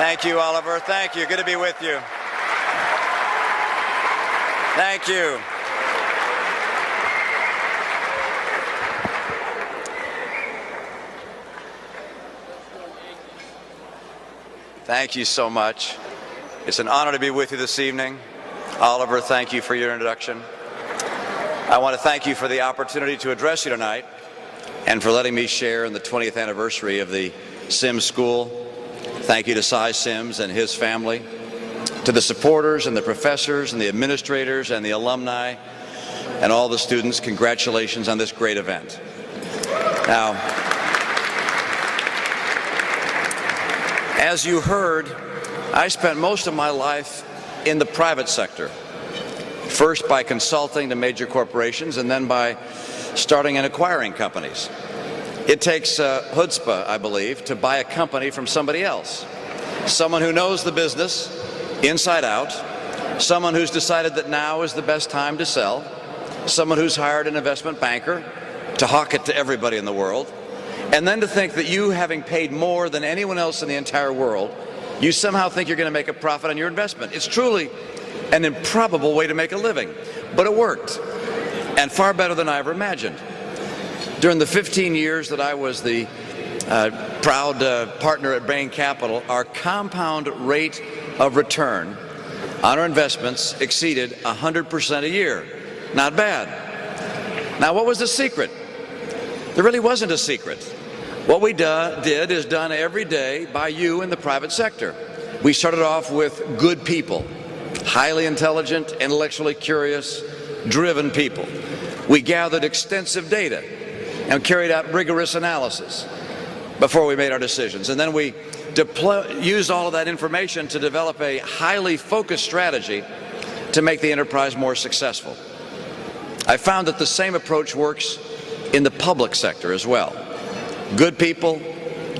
Thank you, Oliver. Thank you. Good to be with you. Thank you. Thank you so much. It's an honor to be with you this evening. Oliver, thank you for your introduction. I want to thank you for the opportunity to address you tonight and for letting me share in the 20th anniversary of the Sims School. Thank you to Cy Sims and his family, to the supporters and the professors and the administrators and the alumni and all the students. Congratulations on this great event. Now, as you heard, I spent most of my life in the private sector, first by consulting to major corporations and then by starting and acquiring companies. It takes chutzpah, I believe, to buy a company from somebody else, someone who knows the business inside out, someone who's decided that now is the best time to sell, someone who's hired an investment banker to hawk it to everybody in the world, and then to think that you, having paid more than anyone else in the entire world, you somehow think you're going to make a profit on your investment. It's truly an improbable way to make a living, but it worked, and far better than I ever imagined. During the 15 years that I was the proud partner at Bain Capital, our compound rate of return on our investments exceeded 100% a year. Not bad. Now, what was the secret? There really wasn't a secret. What we did is done every day by you in the private sector. We started off with good people, highly intelligent, intellectually curious, driven people. We gathered extensive data and carried out rigorous analysis before we made our decisions. And then we used all of that information to develop a highly focused strategy to make the enterprise more successful. I found that the same approach works in the public sector as well. Good people,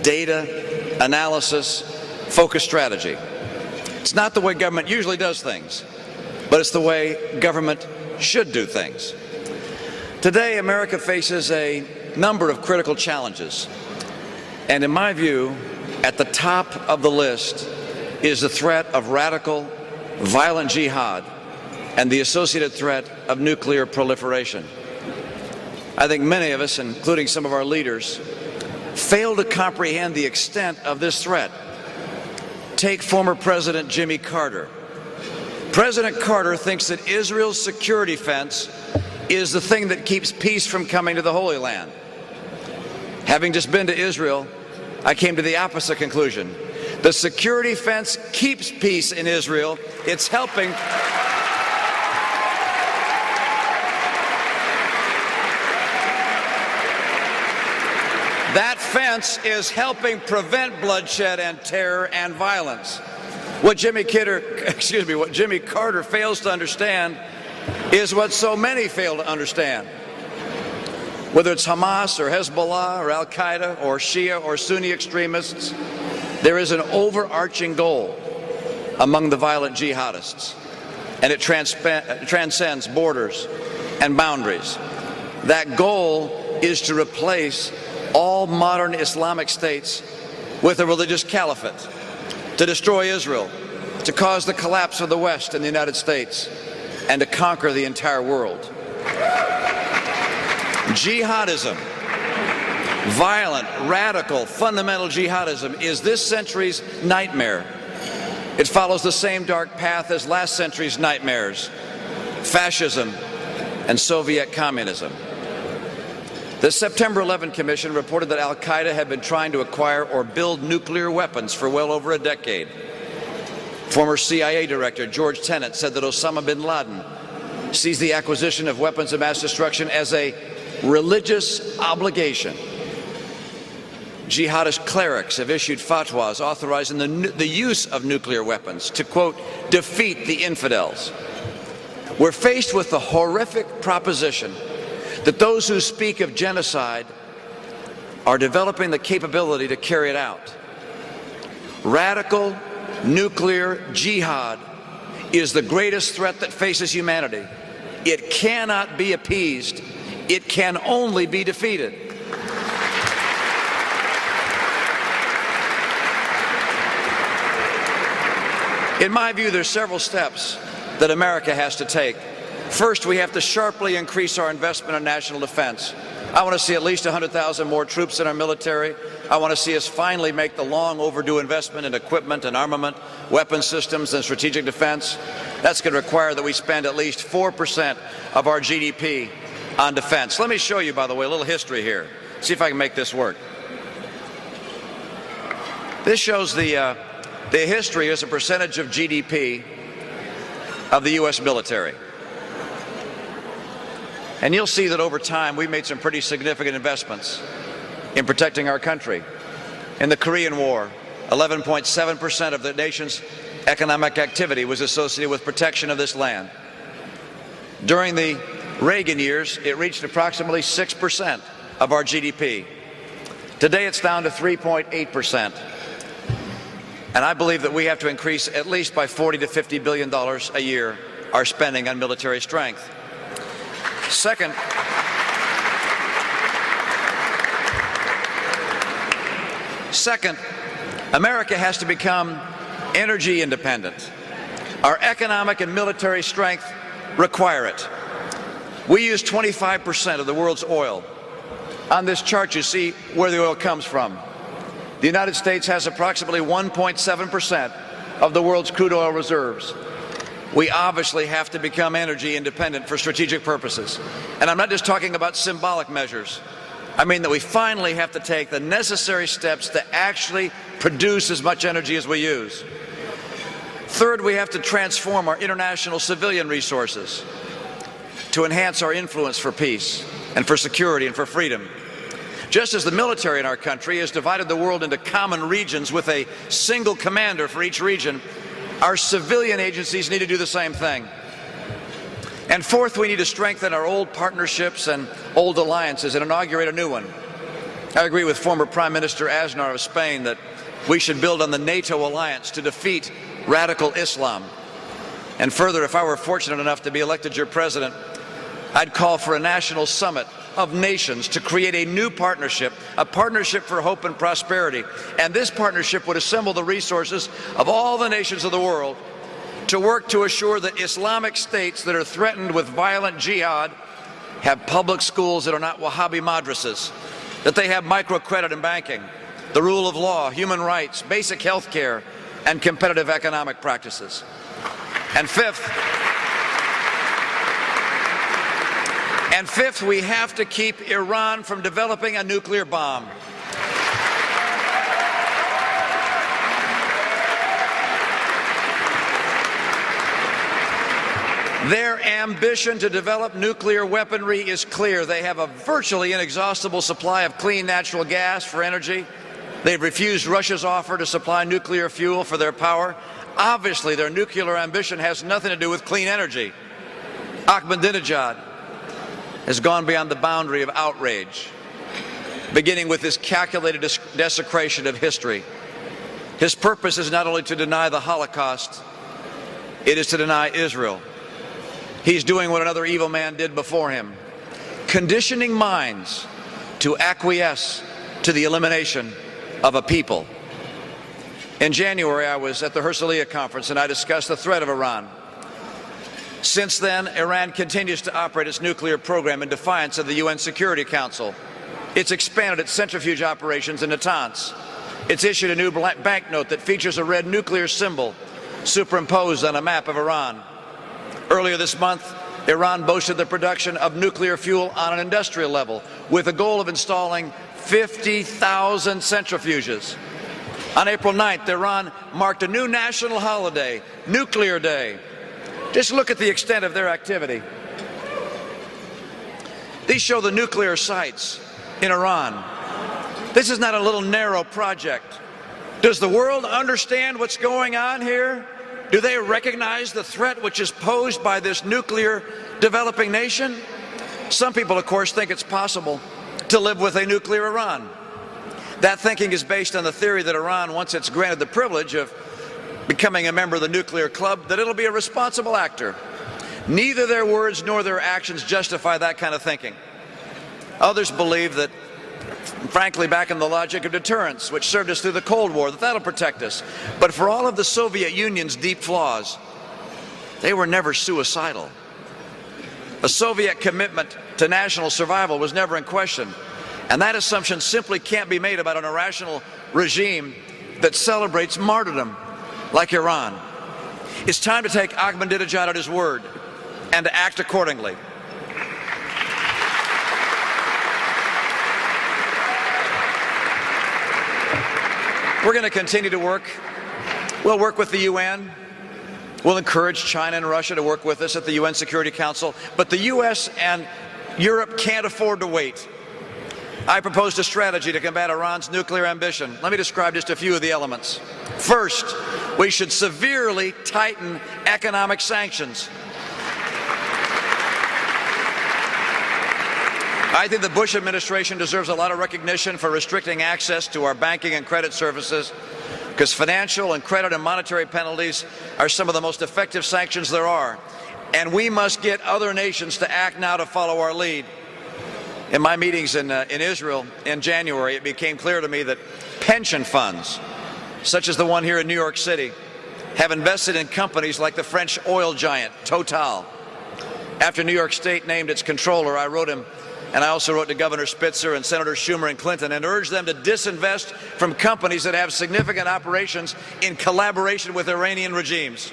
data, analysis, focused strategy. It's not the way government usually does things, but it's the way government should do things. Today, America faces a number of critical challenges, and in my view, at the top of the list is the threat of radical, violent jihad and the associated threat of nuclear proliferation. I think many of us, including some of our leaders, fail to comprehend the extent of this threat. Take former President Jimmy Carter. President Carter thinks that Israel's security fence is the thing that keeps peace from coming to the Holy Land. Having just been to Israel, I came to the opposite conclusion. The security fence keeps peace in Israel. It's helping. That fence is helping prevent bloodshed and terror and violence. What Jimmy Carter fails to understand is what so many fail to understand. Whether it's Hamas or Hezbollah or Al-Qaeda or Shia or Sunni extremists, there is an overarching goal among the violent jihadists, and it transcends borders and boundaries. That goal is to replace all modern Islamic states with a religious caliphate, to destroy Israel, to cause the collapse of the West and the United States, and to conquer the entire world. Jihadism, violent, radical, fundamental jihadism, is this century's nightmare. It follows the same dark path as last century's nightmares: fascism and Soviet communism. The September 11 Commission reported that Al-Qaeda had been trying to acquire or build nuclear weapons for well over a decade. Former CIA Director George Tenet said that Osama bin Laden sees the acquisition of weapons of mass destruction as a religious obligation. Jihadist clerics have issued fatwas authorizing the use of nuclear weapons to, quote, defeat the infidels. We're faced with the horrific proposition that those who speak of genocide are developing the capability to carry it out. Radical nuclear jihad is the greatest threat that faces humanity. It cannot be appeased. It can only be defeated. In my view, there's several steps that America has to take. First, we have to sharply increase our investment in national defense. I want to see at least 100,000 more troops in our military. I want to see us finally make the long overdue investment in equipment and armament, weapon systems, and strategic defense. That's going to require that we spend at least 4% of our GDP on defense. Let me show you, by the way, a little history here. See if I can make this work. This shows the history as a percentage of GDP of the U.S. military. And you'll see that over time we've made some pretty significant investments in protecting our country. In the Korean War, 11.7% of the nation's economic activity was associated with protection of this land. During the Reagan years, it reached approximately 6% of our GDP. Today it's down to 3.8%. And I believe that we have to increase at least by $40 to $50 billion a year our spending on military strength. Second, America has to become energy independent. Our economic and military strength require it. We use 25% of the world's oil. On this chart, you see where the oil comes from. The United States has approximately 1.7% of the world's crude oil reserves. We obviously have to become energy independent for strategic purposes. And I'm not just talking about symbolic measures. I mean that we finally have to take the necessary steps to actually produce as much energy as we use. Third, we have to transform our international civilian resources to enhance our influence for peace and for security and for freedom. Just as the military in our country has divided the world into common regions with a single commander for each region, our civilian agencies need to do the same thing. And fourth, we need to strengthen our old partnerships and old alliances and inaugurate a new one. I agree with former Prime Minister Aznar of Spain that we should build on the NATO alliance to defeat radical Islam. And further, if I were fortunate enough to be elected your president, I'd call for a national summit of nations to create a new partnership, a partnership for hope and prosperity. And this partnership would assemble the resources of all the nations of the world to work to assure that Islamic states that are threatened with violent jihad have public schools that are not Wahhabi madrasas, that they have microcredit and banking, the rule of law, human rights, basic health care, and competitive economic practices. And fifth, we have to keep Iran from developing a nuclear bomb. Their ambition to develop nuclear weaponry is clear. They have a virtually inexhaustible supply of clean natural gas for energy. They've refused Russia's offer to supply nuclear fuel for their power. Obviously, their nuclear ambition has nothing to do with clean energy. Ahmadinejad has gone beyond the boundary of outrage, beginning with this calculated desecration of history. His purpose is not only to deny the Holocaust, it is to deny Israel. He's doing what another evil man did before him, conditioning minds to acquiesce to the elimination of a people. In January, I was at the Herzliya conference and I discussed the threat of Iran. Since then, Iran continues to operate its nuclear program in defiance of the UN Security Council. It's expanded its centrifuge operations in Natanz. It's issued a new banknote that features a red nuclear symbol superimposed on a map of Iran. Earlier this month, Iran boasted the production of nuclear fuel on an industrial level with a goal of installing 50,000 centrifuges. On April 9th, Iran marked a new national holiday, Nuclear Day. Just look at the extent of their activity. These show the nuclear sites in Iran. This is not a little narrow project. Does the world understand what's going on here? Do they recognize the threat which is posed by this nuclear developing nation? Some people, of course, think it's possible to live with a nuclear Iran. That thinking is based on the theory that Iran, once it's granted the privilege of becoming a member of the nuclear club, that it'll be a responsible actor. Neither their words nor their actions justify that kind of thinking. Others believe that And frankly, back in the logic of deterrence, which served us through the Cold War, that'll protect us. But for all of the Soviet Union's deep flaws, they were never suicidal. A Soviet commitment to national survival was never in question. And that assumption simply can't be made about an irrational regime that celebrates martyrdom like Iran. It's time to take Ahmadinejad at his word and to act accordingly. We're going to continue to work. We'll work with the UN. We'll encourage China and Russia to work with us at the UN Security Council. But the US and Europe can't afford to wait. I proposed a strategy to combat Iran's nuclear ambition. Let me describe just a few of the elements. First, we should severely tighten economic sanctions. I think the Bush administration deserves a lot of recognition for restricting access to our banking and credit services, because financial and credit and monetary penalties are some of the most effective sanctions there are. And we must get other nations to act now to follow our lead. In my meetings in Israel in January, it became clear to me that pension funds, such as the one here in New York City, have invested in companies like the French oil giant Total. After New York State named its controller, I wrote him, and I also wrote to Governor Spitzer and Senator Schumer and Clinton, and urged them to disinvest from companies that have significant operations in collaboration with Iranian regimes.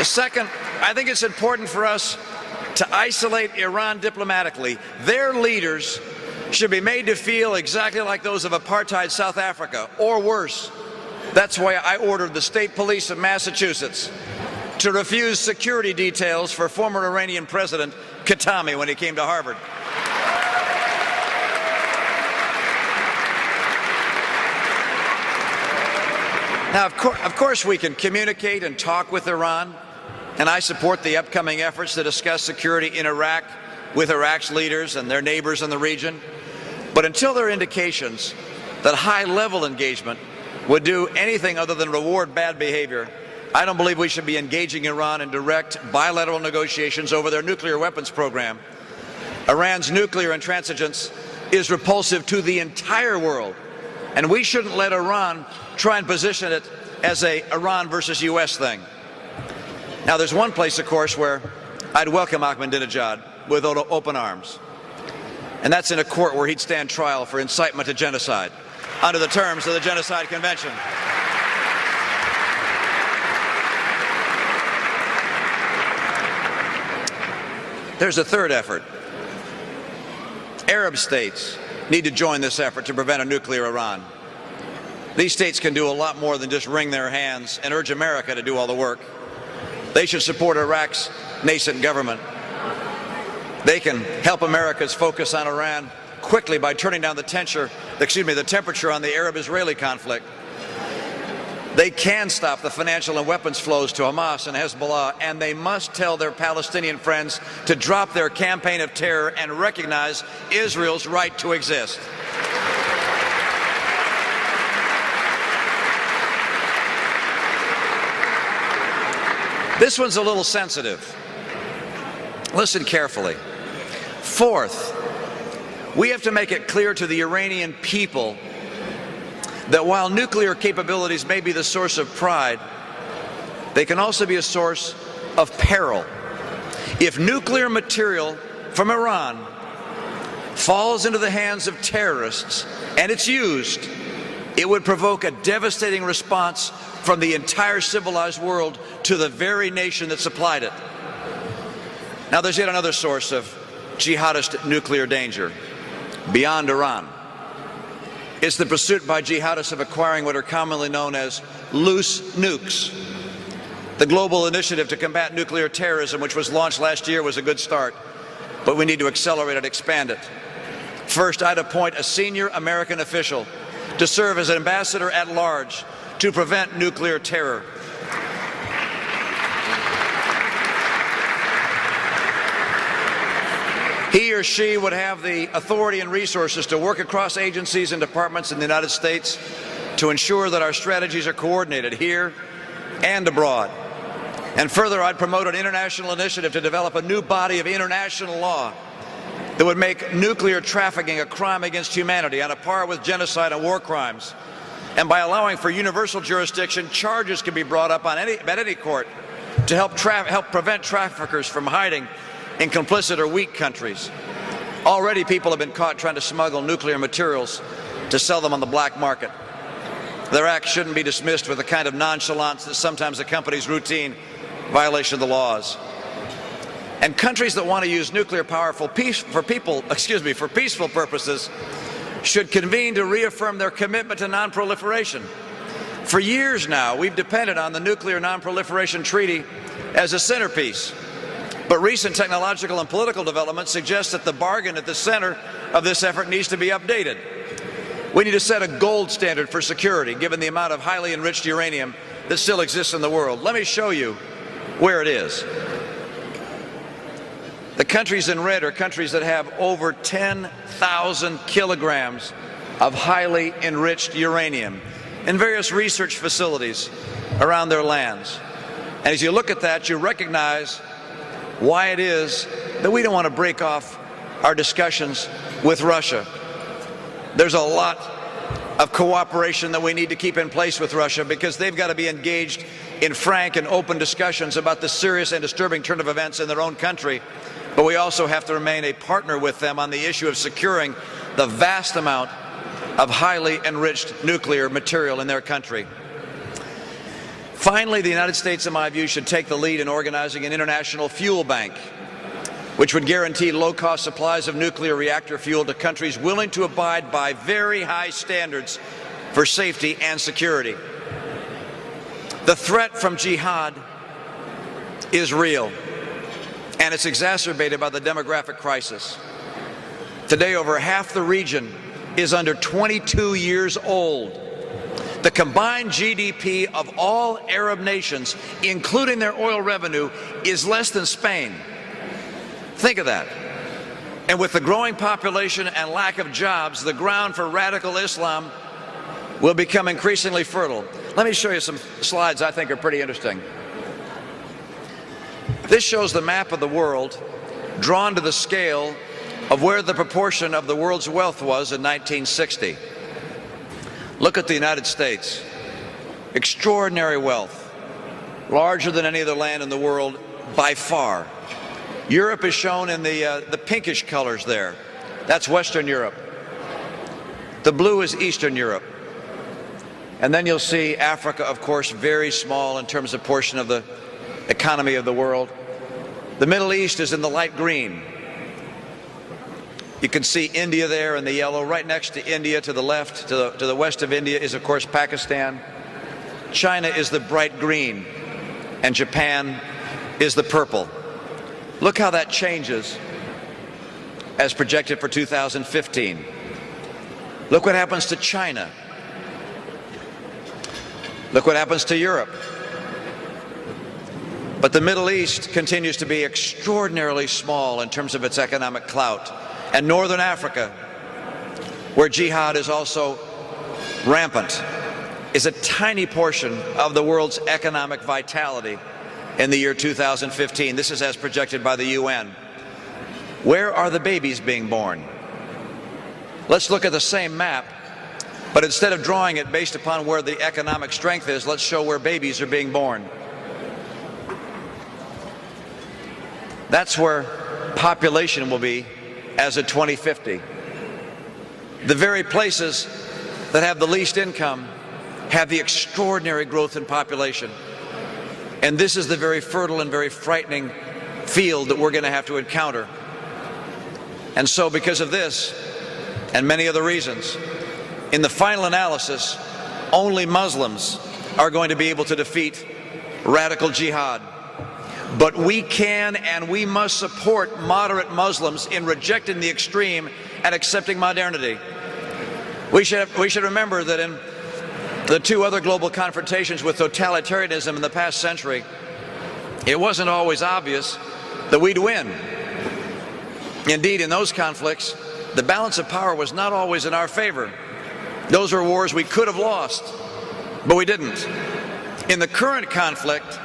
Second, I think it's important for us to isolate Iran diplomatically. Their leaders should be made to feel exactly like those of apartheid South Africa, or worse. That's why I ordered the state police of Massachusetts to refuse security details for former Iranian President Khatami when he came to Harvard. Now, of course, we can communicate and talk with Iran, and I support the upcoming efforts to discuss security in Iraq with Iraq's leaders and their neighbors in the region. But until there are indications that high-level engagement would do anything other than reward bad behavior, I don't believe we should be engaging Iran in direct bilateral negotiations over their nuclear weapons program. Iran's nuclear intransigence is repulsive to the entire world, and we shouldn't let Iran try and position it as a Iran versus U.S. thing. Now, there's one place, of course, where I'd welcome Ahmadinejad with open arms, and that's in a court where he'd stand trial for incitement to genocide under the terms of the Genocide Convention. There's a third effort. Arab states need to join this effort to prevent a nuclear Iran. These states can do a lot more than just wring their hands and urge America to do all the work. They should support Iraq's nascent government. They can help America's focus on Iran quickly by turning down the temperature on the Arab-Israeli conflict. They can stop the financial and weapons flows to Hamas and Hezbollah, and they must tell their Palestinian friends to drop their campaign of terror and recognize Israel's right to exist. This one's a little sensitive. Listen carefully. Fourth, we have to make it clear to the Iranian people that while nuclear capabilities may be the source of pride, they can also be a source of peril. If nuclear material from Iran falls into the hands of terrorists and it's used, it would provoke a devastating response from the entire civilized world to the very nation that supplied it. Now, there's yet another source of jihadist nuclear danger beyond Iran. It's the pursuit by jihadists of acquiring what are commonly known as loose nukes. The global initiative to combat nuclear terrorism, which was launched last year, was a good start, but we need to accelerate and expand it. First, I'd appoint a senior American official to serve as an ambassador at large to prevent nuclear terror. He or she would have the authority and resources to work across agencies and departments in the United States to ensure that our strategies are coordinated here and abroad. And further, I'd promote an international initiative to develop a new body of international law that would make nuclear trafficking a crime against humanity on a par with genocide and war crimes. And by allowing for universal jurisdiction, charges can be brought up at any court to help prevent traffickers from hiding in complicit or weak countries. Already people have been caught trying to smuggle nuclear materials to sell them on the black market. Their acts shouldn't be dismissed with the kind of nonchalance that sometimes accompanies routine violation of the laws. And countries that want to use nuclear power for peaceful purposes should convene to reaffirm their commitment to non-proliferation. For years now, we've depended on the Nuclear Non-Proliferation Treaty as a centerpiece. But recent technological and political developments suggest that the bargain at the center of this effort needs to be updated. We need to set a gold standard for security, given the amount of highly enriched uranium that still exists in the world. Let me show you where it is. The countries in red are countries that have over 10,000 kilograms of highly enriched uranium in various research facilities around their lands. And as you look at that, you recognize why it is that we don't want to break off our discussions with Russia. There's a lot of cooperation that we need to keep in place with Russia, because they've got to be engaged in frank and open discussions about the serious and disturbing turn of events in their own country. But we also have to remain a partner with them on the issue of securing the vast amount of highly enriched nuclear material in their country. Finally, the United States, in my view, should take the lead in organizing an international fuel bank, which would guarantee low-cost supplies of nuclear reactor fuel to countries willing to abide by very high standards for safety and security. The threat from jihad is real, and it's exacerbated by the demographic crisis. Today, over half the region is under 22 years old. The combined GDP of all Arab nations, including their oil revenue, is less than Spain. Think of that. And with the growing population and lack of jobs, the ground for radical Islam will become increasingly fertile. Let me show you some slides I think are pretty interesting. This shows the map of the world drawn to the scale of where the proportion of the world's wealth was in 1960. Look at the United States. Extraordinary wealth, larger than any other land in the world by far. Europe is shown in the pinkish colors there. That's Western Europe. The blue is Eastern Europe. And then you'll see Africa, of course, very small in terms of portion of the economy of the world. The Middle East is in the light green. You can see India there in the yellow. Right next to India, to the left, to the west of India, is, of course, Pakistan. China is the bright green, and Japan is the purple. Look how that changes as projected for 2015. Look what happens to China. Look what happens to Europe. But the Middle East continues to be extraordinarily small in terms of its economic clout. And Northern Africa, where jihad is also rampant, is a tiny portion of the world's economic vitality in the year 2015. This is as projected by the UN. Where are the babies being born? Let's look at the same map, but instead of drawing it based upon where the economic strength is, let's show where babies are being born. That's where population will be as of 2050. The very places that have the least income have the extraordinary growth in population. And this is the very fertile and very frightening field that we're going to have to encounter. And so because of this and many other reasons, in the final analysis, only Muslims are going to be able to defeat radical jihad. But we can and we must support moderate Muslims in rejecting the extreme and accepting modernity. We should remember that in the two other global confrontations with totalitarianism in the past century, it wasn't always obvious that we'd win. Indeed, in those conflicts, the balance of power was not always in our favor. Those were wars we could have lost, but we didn't. In the current conflict,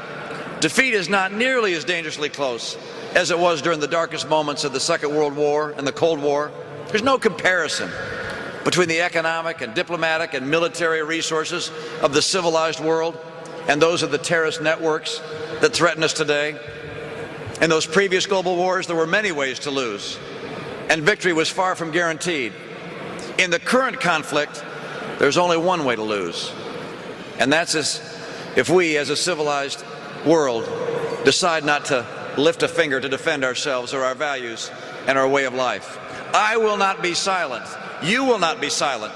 Defeat is not nearly as dangerously close as it was during the darkest moments of the Second World War and the Cold War. There's no comparison between the economic and diplomatic and military resources of the civilized world and those of the terrorist networks that threaten us today. In those previous global wars, there were many ways to lose, and victory was far from guaranteed. In the current conflict, there's only one way to lose, and that's if we, as a civilized world, decide not to lift a finger to defend ourselves or our values and our way of life. I will not be silent. You will not be silent.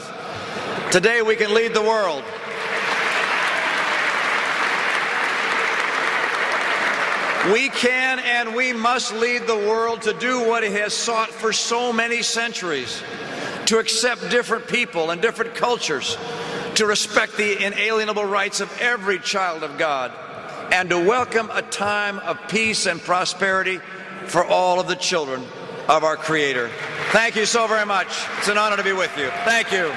Today we can lead the world. We can and we must lead the world to do what it has sought for so many centuries, to accept different people and different cultures, to respect the inalienable rights of every child of God, and to welcome a time of peace and prosperity for all of the children of our Creator. Thank you so very much. It's an honor to be with you. Thank you.